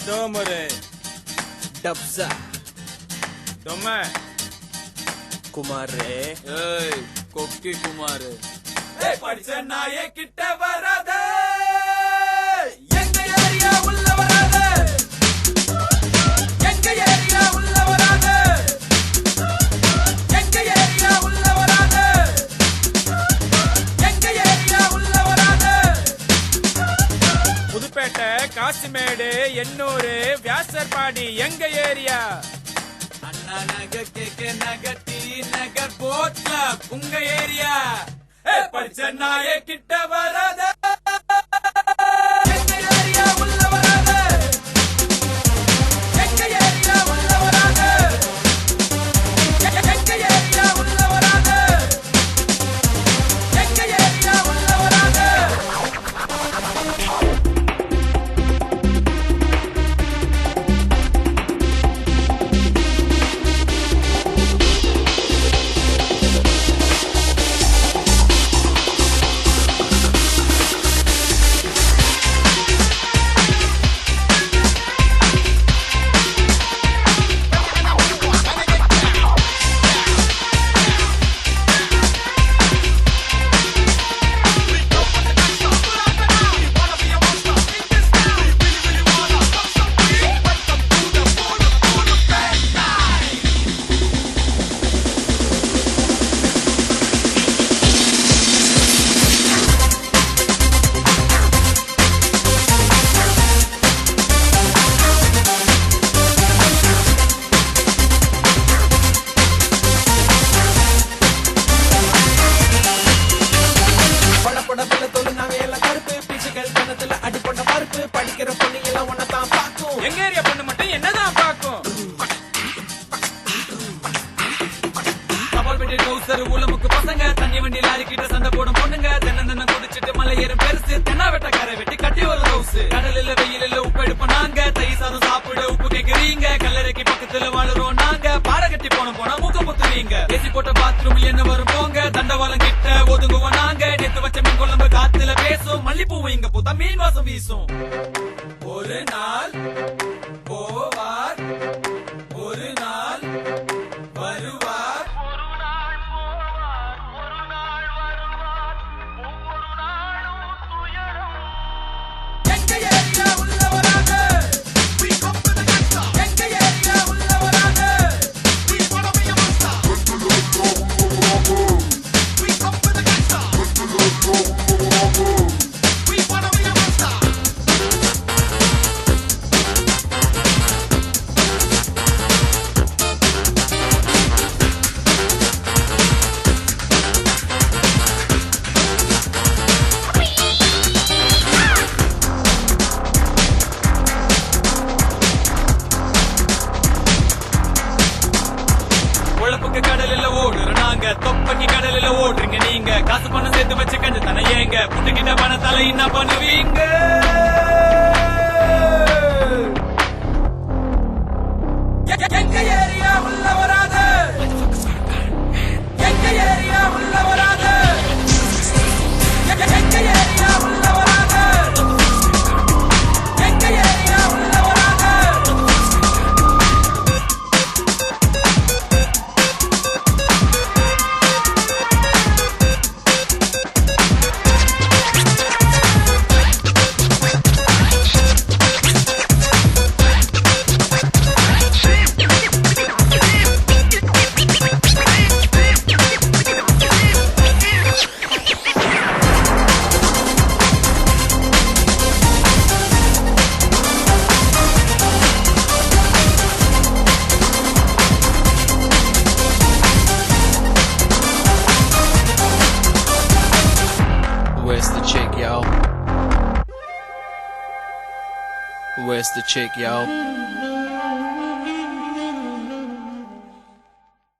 டோமரு டப்ஸா டொம்ம குமாரே ஏய் கொக்கி குமார் படிச்ச நாயே கிட்ட வராத எங்க ஏரியா உள்ள வராத எங்க ஏரியா உள்ள வராத எங்க ஏரியா உள்ள வராத எங்க ஏரியா உள்ள வராத புதுப்பேட்டை காசிமேடு எண்ணூரு வியாசர்பாடி எங்க ஏரியா அண்ணா நகர் கேக்க நகர் டி நகர் போட் கிளப் உங்க ஏரியா படிச்ச நாயே கிட்ட வராத எங்க ஏரியா உள்ள வராத எங்க ஏரியா உள்ள வராத எங்க ஏரியா உள்ள வராத எங்க ஏரியா உள்ள வராத எங்க ஏரியா பொண்ணு மட்டும் என்னதான் பாக்கும் கபால்பேட்டை டவுசர் ஊலமுக்கு பசங்க தண்ணி வண்டி லாரி கிட்ட சண்டை போடும் பொண்ணுங்க தென்ன குடிச்சிட்டு மலை ஏறும் பெருசு தென்னா வெட்ட கரை வெட்டி கட்டி ஒரு ஹவுஸ் கடலில் வெயிலில் உப்பு எடுப்போம் நாங்க தை சாதம் சாப்பிட உப்பு கேக்குறீங்க கல்லறைக்கு பக்கத்துல வாழுறோம் நாங்க பாட கட்டி போனா மூக்க புத்துவீங்க ஏசி போட்ட பாத்ரூம் என்ன வரும் போங்க தண்டவாளம் கிட்ட ஒதுங்குவோம் நாங்க நேத்து வச்ச மீன் குழம்பு காத்துல பேசும் மல்லிப்பூ இங்க பூத்தா மீன் வாசம் வீசும் ஒரு நாள் போவார் ஒரு நாள் வருவார் ஒரு நாள் போவார் ஒரு நாள் வருவார் ஒவ்வொரு நாளும் துயரம் எங்க ஏரியா உள்ள வராத எங்க ஏரியா உள்ள வராத உழப்புக்கு கடலில் ஓடுற நாங்க தொப்பக்கி கடலில் ஓடுறீங்க நீங்க காசு பணம் சேர்த்து வச்சு கஞ்ச தானே ஏங்க புட்டுக்கிட்ட பணத்தால என்ன பண்ணுவீங்க எங்க ஏரியா உள்ள வராத எங்க ஏரியா உள்ள வராத எங்க ஏரியா உள்ள வராத எங்க ஏரியா உள்ள வராத Where's the chick, y'all? Where's the chick, y'all?